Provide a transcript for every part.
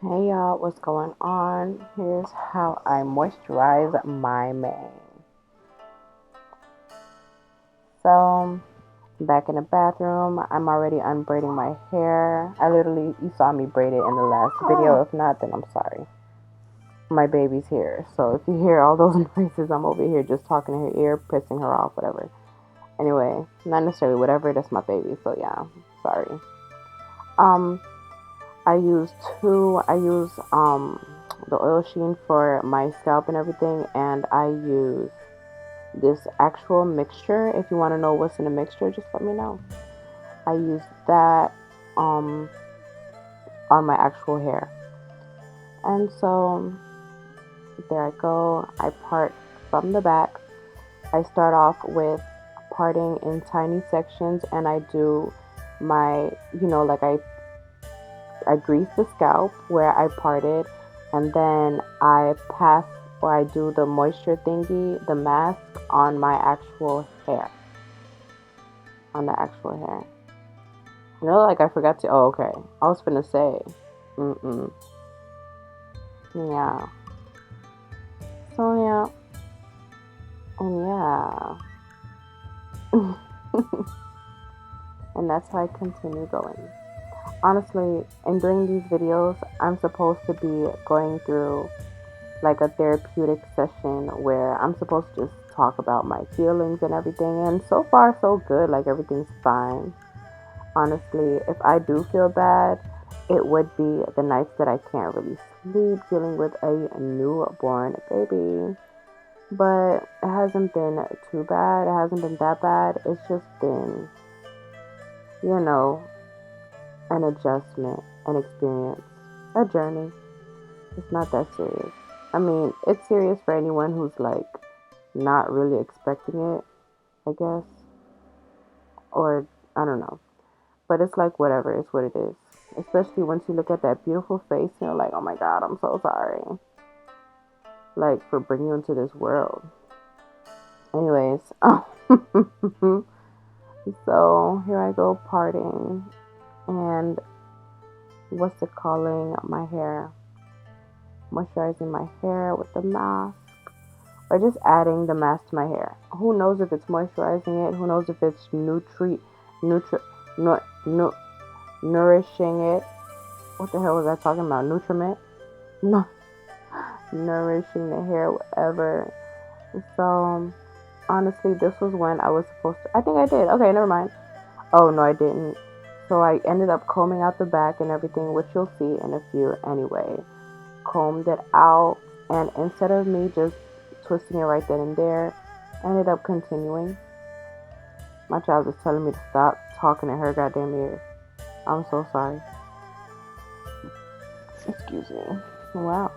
Hey y'all, what's going on? Here's how I moisturize my mane. So, back in the bathroom, I'm already unbraiding my hair. You saw me braid it in the last video. If not, then I'm sorry. My baby's here. So, if you hear all those noises, I'm over here just talking to her ear, pissing her off, whatever. Anyway, not necessarily whatever, that's my baby. So, yeah, sorry. Um, I use the oil sheen for my scalp and everything, and I use this actual mixture. If you want to know what's in the mixture, just let me know. I use that um on my actual hair. And so there I go. I part from the back. I start off with parting in tiny sections, and I do my, like I grease the scalp where I parted, and then I pass or I do the moisture thingy, the mask on my actual hair. On the actual hair. Like I forgot to. Oh, okay. I was finna say. Mm-mm. Yeah. So, yeah. And yeah. And that's how I continue going. Honestly, in doing these videos, I'm supposed to be going through like a therapeutic session where I'm supposed to just talk about my feelings and everything. And so far, so good. Like everything's fine. Honestly, if I do feel bad, it would be the nights that I can't really sleep dealing with a newborn baby. But it hasn't been too bad. It hasn't been that bad. It's just been, you know, an adjustment, an experience, a journey. It's not that serious. I mean, it's serious for anyone who's like not really expecting it, I guess. Or I don't know. But it's like whatever, it's what it is. Especially once you look at that beautiful face and you're like, oh my god, I'm so sorry. Like for bringing you into this world. Anyways, so here I go parting and what's it calling my hair? Moisturizing my hair with the mask. Or just adding the mask to my hair. Who knows if it's moisturizing it? Who knows if it's nutri, no, no, nourishing it? What the hell was I talking about? Nutriment? No, nourishing the hair, whatever. So, honestly, this was when I was supposed to. I think I did. Okay, never mind. Oh, no, I didn't. So, I ended up combing out the back and everything, which you'll see in a few anyway. Combed it out, and instead of me just twisting it right then and there, I ended up continuing. My child is telling me to stop talking in her goddamn ear. I'm so sorry. Excuse me. Wow.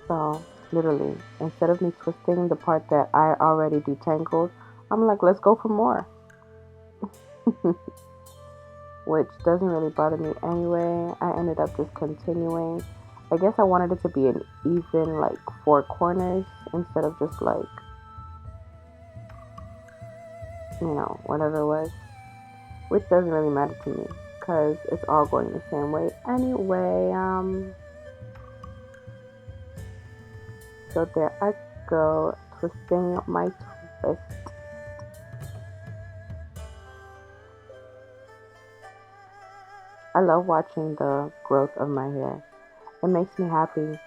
So, literally, instead of me twisting the part that I already detangled, I'm like, let's go for more. Which doesn't really bother me anyway. I ended up just continuing. I guess I wanted it to be an even, like, four corners instead of just, like, whatever it was. Which doesn't really matter to me because it's all going the same way anyway. So there I go, twisting my twist. I love watching the growth of my hair. It makes me happy.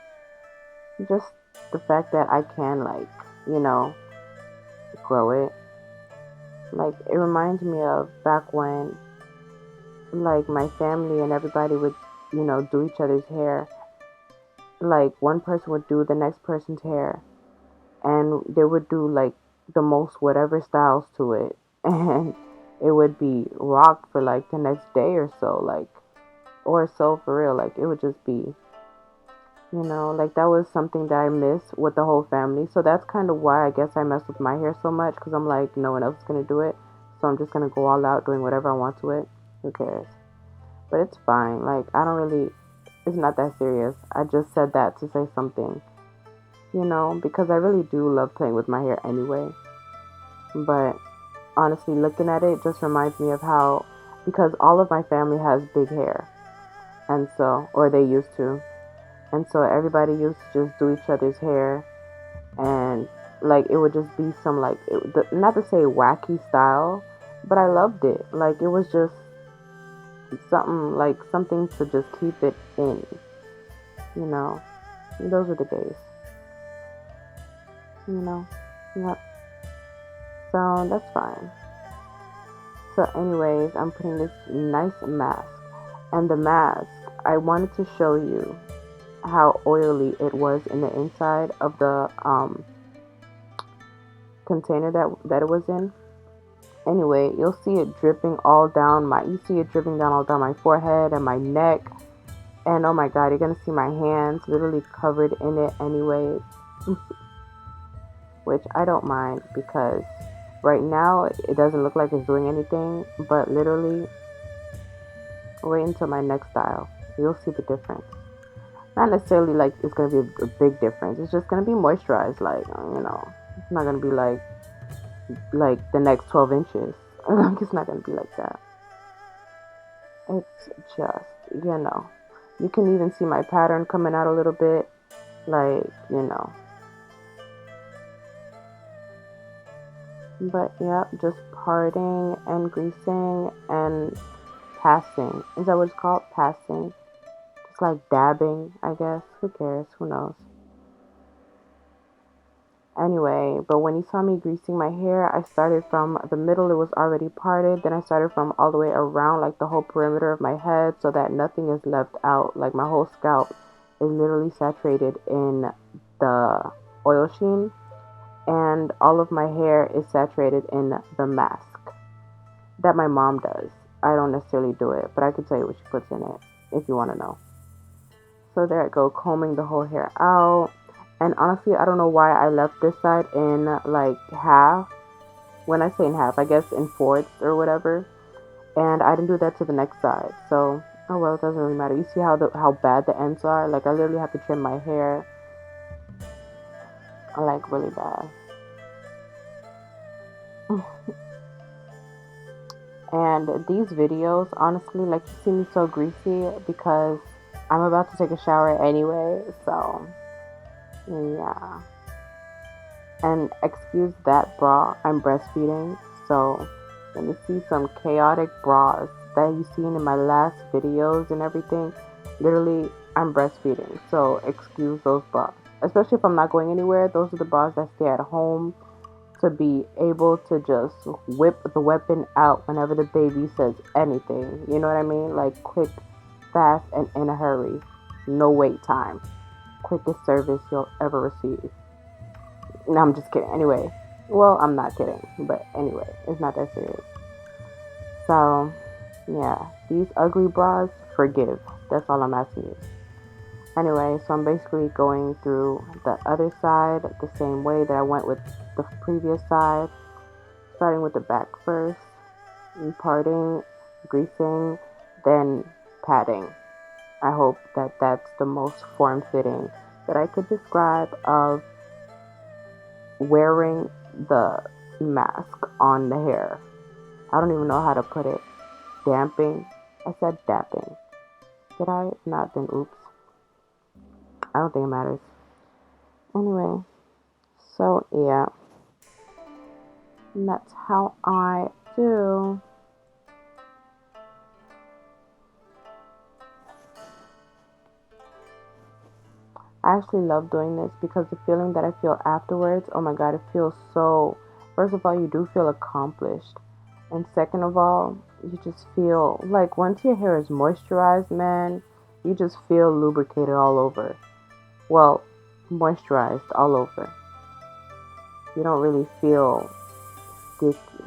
Just the fact that I can, like, grow it. Like, it reminds me of back when, like, my family and everybody would, do each other's hair. Like, one person would do the next person's hair, and they would do, like, the most whatever styles to it. And it would be rocked for, like, the next day or so, like, or so for real. Like, it would just be, like that was something that I miss with the whole family. So that's kind of why I guess I mess with my hair so much because I'm like, no one else is going to do it. So I'm just going to go all out doing whatever I want to it. Who cares? But it's fine. Like, I don't really, it's not that serious. I just said that to say something, because I really do love playing with my hair anyway. But honestly, looking at it just reminds me of how because all of my family has big hair, and so, or they used to, and so everybody used to just do each other's hair, and like it would just be some like not to say wacky style, but I loved it. Like it was just something to just keep it in, you know. Those were the days, you know. Yep. So that's fine. So anyways, I'm putting this nice mask, and the mask, I wanted to show you how oily it was in the inside of the container that it was in. Anyway, you'll see it dripping all down you see it dripping down all down my forehead and my neck, and oh my god, you're gonna see my hands literally covered in it anyway. Which I don't mind, because right now it doesn't look like it's doing anything, but literally wait until my next style, you'll see the difference. Not necessarily like it's gonna be a big difference, it's just gonna be moisturized, like, you know, it's not gonna be like the next 12 inches. Like, it's not gonna be like that. It's just, you know, you can even see my pattern coming out a little bit, like, you know. But yeah, just parting and greasing and passing. Is that what it's called? Passing. Just like dabbing, I guess. Who cares? Who knows? Anyway, but when you saw me greasing my hair, I started from the middle, it was already parted. Then I started from all the way around, like the whole perimeter of my head, so that nothing is left out. Like my whole scalp is literally saturated in the oil sheen, and all of my hair is saturated in the mask that my mom does. I don't necessarily do it, but I can tell you what she puts in it if you want to know. So there I go, combing the whole hair out. And honestly, I don't know why I left this side in like half. When I say in half, I guess in fourths or whatever. And I didn't do that to the next side. So, oh well, it doesn't really matter. You see how bad the ends are? Like I literally have to trim my hair. Like really bad. And these videos, honestly, like you see me so greasy because I'm about to take a shower anyway. So, yeah. And excuse that bra, I'm breastfeeding. So, when you see some chaotic bras that you've seen in my last videos and everything, literally, I'm breastfeeding. So, excuse those bras. Especially if I'm not going anywhere, those are the bras that stay at home to be able to just whip the weapon out whenever the baby says anything. You know what I mean? Like quick, fast, and in a hurry. No wait time. Quickest service you'll ever receive. No, I'm just kidding. Anyway, well, I'm not kidding, but anyway, it's not that serious. So, yeah, these ugly bras, forgive. That's all I'm asking you. Anyway, so I'm basically going through the other side the same way that I went with the previous side, starting with the back first, and parting, greasing, then patting. I hope that that's the most form-fitting that I could describe of wearing the mask on the hair. I don't even know how to put it. Damping. I said damping. Did I? If not, then oops. I don't think it matters. Anyway, so yeah. And that's how I do. I actually love doing this because the feeling that I feel afterwards, oh my god, it feels so. First of all, you do feel accomplished. And second of all, you just feel like once your hair is moisturized, man, you just feel lubricated all over. Well, moisturized all over. You don't really feel sticky.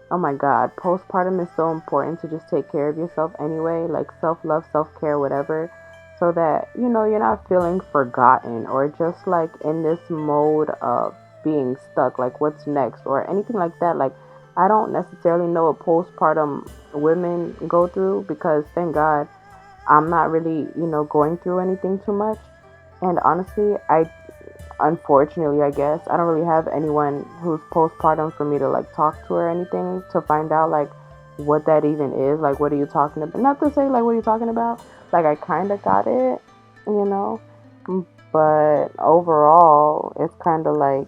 Oh my god, postpartum is so important to just take care of yourself anyway, like self-love, self-care, whatever, so that, you know, you're not feeling forgotten or just like in this mode of being stuck, like what's next or anything like that. Like, I don't necessarily know what postpartum women go through because thank God I'm not really, you know, going through anything too much. And honestly, unfortunately, I guess, I don't really have anyone who's postpartum for me to like talk to or anything to find out like what that even is. Like, what are you talking about? Not to say, like, what are you talking about? Like, I kind of got it, you know? But overall, it's kind of like,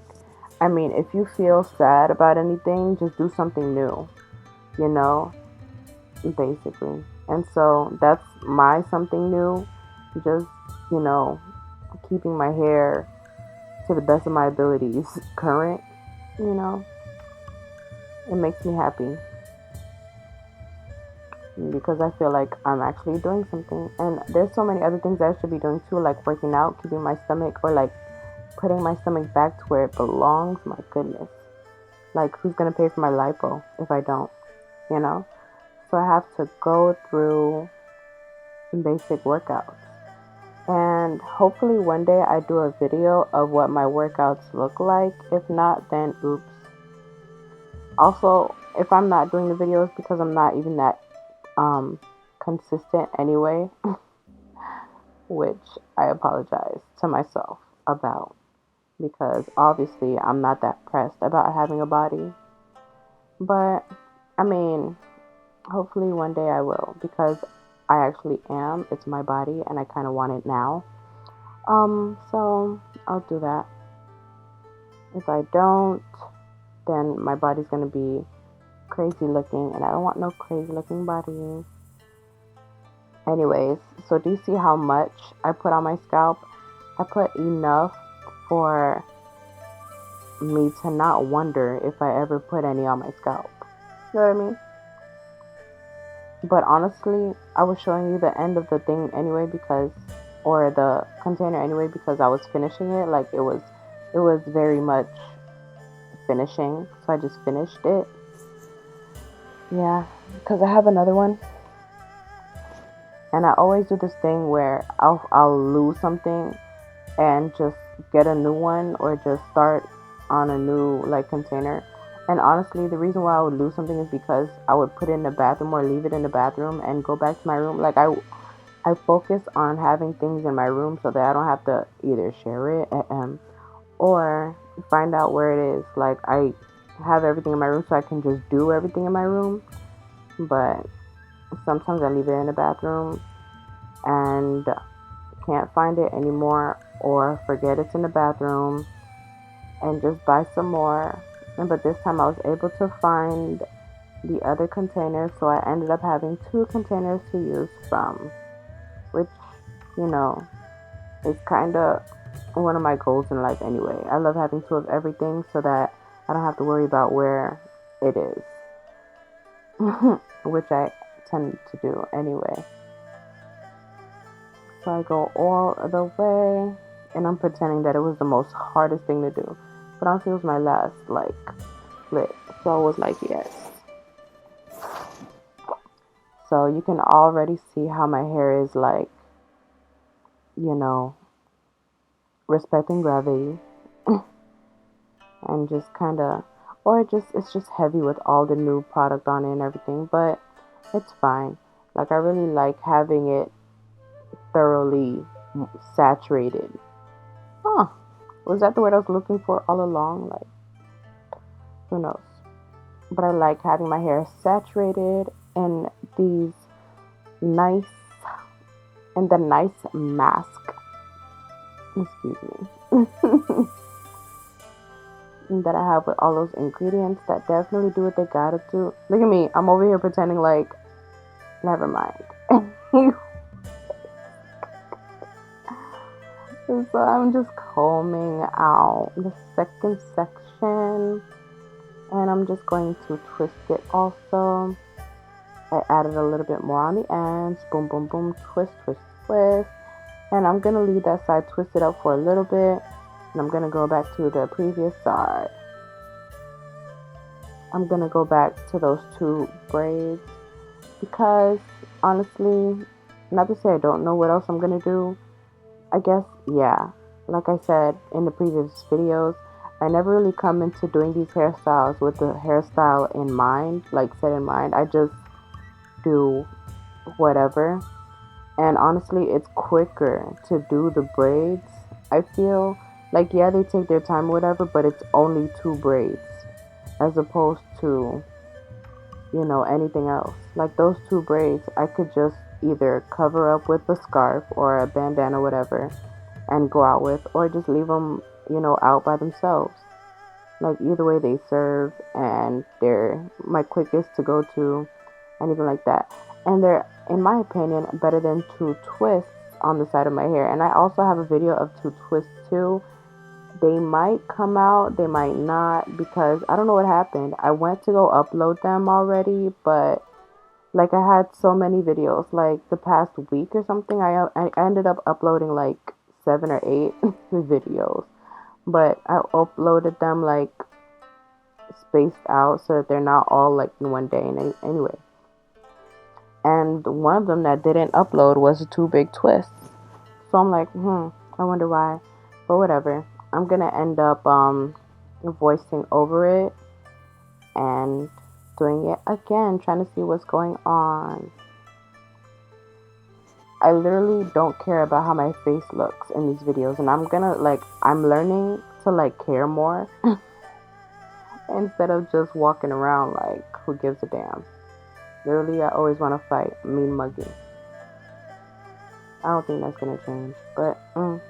I mean, if you feel sad about anything, just do something new, you know? Basically. And so that's my something new. Just, you know, keeping my hair to the best of my abilities current, you know? It makes me happy because I feel like I'm actually doing something. And there's so many other things I should be doing too, like working out, keeping my stomach, or like putting my stomach back to where it belongs. My goodness. Like, who's going to pay for my lipo if I don't, you know? So I have to go through some basic workouts. And hopefully one day I do a video of what my workouts look like. If not, then oops. Also, if I'm not doing the videos because I'm not even that consistent anyway, which I apologize to myself about, because obviously I'm not that pressed about having a body. But I mean, hopefully one day I will, because I actually am. It's my body and I kind of want it now. So I'll do that. If I don't, then my body's gonna be crazy looking, and I don't want no crazy looking body. Anyways, so do you see how much I put on my scalp? I put enough for me to not wonder if I ever put any on my scalp. You know what I mean? But honestly, I was showing you the end of the thing anyway, because, or the container anyway, because I was finishing it. Like, it was very much finishing, so I just finished it. Yeah, because I have another one, and I always do this thing where I'll lose something and just get a new one, or just start on a new like container. And honestly, the reason why I would lose something is because I would put it in the bathroom or leave it in the bathroom and go back to my room. Like, I focus on having things in my room so that I don't have to either share it or find out where it is. Like, I have everything in my room so I can just do everything in my room. But sometimes I leave it in the bathroom and can't find it anymore, or forget it's in the bathroom and just buy some more. But this time I was able to find the other container, so I ended up having 2 containers to use from, which, you know, is kind of one of my goals in life anyway. I love having 2 of everything so that I don't have to worry about where it is, which I tend to do anyway. So I go all the way, and I'm pretending that it was the most hardest thing to do. But honestly, it was my last, like, split. So I was like, yes. So you can already see how my hair is, like, you know, respecting gravity. And just kind of, or it's just heavy with all the new product on it and everything. But it's fine. Like, I really like having it thoroughly saturated. Huh. Was that the word I was looking for all along? Like, who knows? But I like having my hair saturated in these nice, in the nice mask. Excuse me. That I have with all those ingredients that definitely do what they gotta do. Look at me. I'm over here pretending like, never mind. So I'm just combing out the second section, and I'm just going to twist it also. I added a little bit more on the ends. Boom, boom, boom. Twist, twist, twist. And I'm going to leave that side twisted up for a little bit, and I'm going to go back to the previous side. I'm going to go back to those 2 braids because, honestly, not to say I don't know what else I'm going to do. I guess, yeah, like I said in the previous videos, I never really come into doing these hairstyles with the hairstyle in mind, like set in mind. I just do whatever. And honestly, it's quicker to do the braids. I feel like, yeah, they take their time or whatever, but it's only 2 braids as opposed to anything else. Like those two braids, I could just either cover up with a scarf or a bandana, whatever, and go out with, or just leave them, out by themselves. Like either way, they serve, and they're my quickest to go to, anything like that. And they're, in my opinion, better than two twists on the side of my hair. And I also have a video of two twists too. They might come out, they might not, because I don't know what happened. I went to go upload them already, but like I had so many videos, like the past week or something, I ended up uploading like 7 or 8 videos, but I uploaded them like spaced out so that they're not all like in one day. And anyway, and one of them that didn't upload was two big twists. So I'm like, I wonder why. But whatever. I'm gonna end up voicing over it and doing it again, trying to see what's going on. I literally don't care about how my face looks in these videos, and I'm learning to care more instead of just walking around like who gives a damn. Literally, I always want to fight mean mugging. I don't think that's gonna change, but who's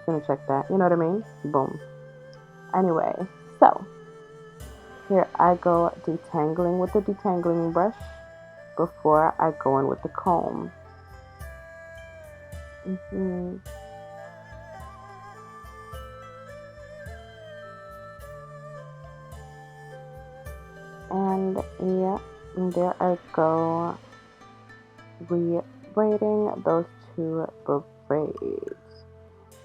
gonna check that? You know what I mean? Boom. Anyway, so here I go detangling with the detangling brush before I go in with the comb. And yeah, there I go, re-braiding those two braids.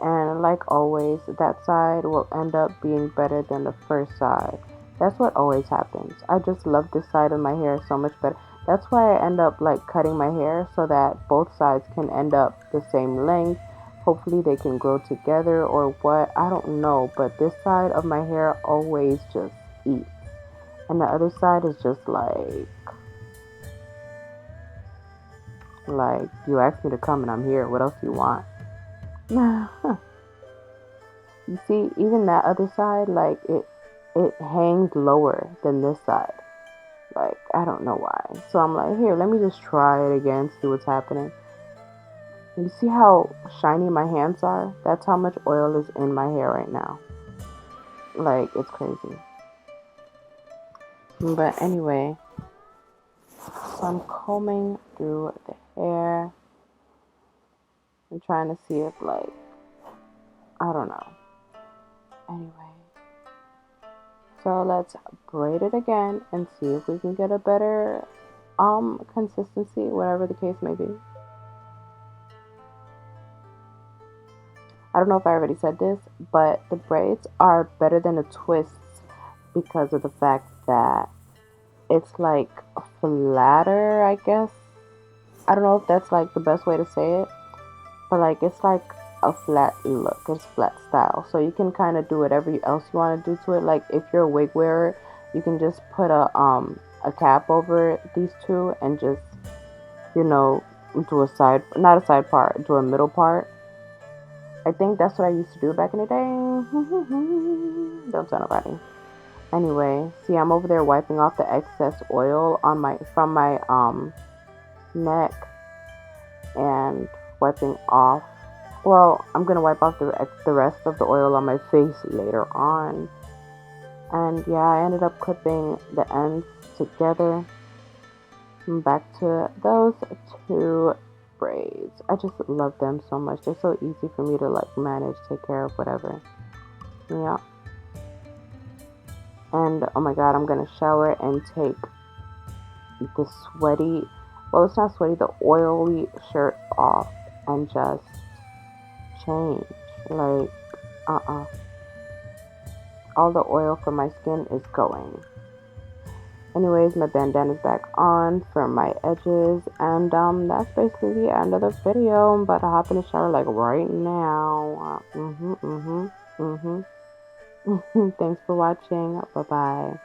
And like always, that side will end up being better than the first side. That's what always happens. I just love this side of my hair so much better. That's why I end up cutting my hair so that both sides can end up the same length. Hopefully they can grow together or what, I don't know. But this side of my hair always just eats. And the other side is just like you asked me to come and I'm here. What else do you want? You see, even that other side, it hangs lower than this side. I don't know why. So I'm like, here, let me just try it again, see what's happening. You see how shiny my hands are? That's how much oil is in my hair right now. It's crazy. But anyway, so I'm combing through the hair. I'm trying to see if I don't know. Anyway, so let's braid it again and see if we can get a better consistency, whatever the case may be. I don't know if I already said this, but the braids are better than the twists because of the fact that it's flatter, I guess. I don't know if that's the best way to say it, but it's a flat look. It's flat style, so you can kind of do whatever else you want to do to it. If you're a wig wearer, you can just put a cap over these two and just do a side, not a side part, do a middle part. I think that's what I used to do back in the day. Don't tell nobody. Anyway, see, I'm over there wiping off the excess oil from my neck and wiping off. Well, I'm gonna wipe off the rest of the oil on my face later on. And yeah, I ended up clipping the ends together. Back to those two braids. I just love them so much. They're so easy for me to manage, take care of, whatever. Yeah. And oh my god, I'm gonna shower and take the sweaty, well, it's not sweaty, the oily shirt off and just change. All the oil from my skin is going. Anyways, my bandana's back on for my edges, and that's basically the end of the video. I'm about to hop in the shower right now. Thanks for watching. Bye bye.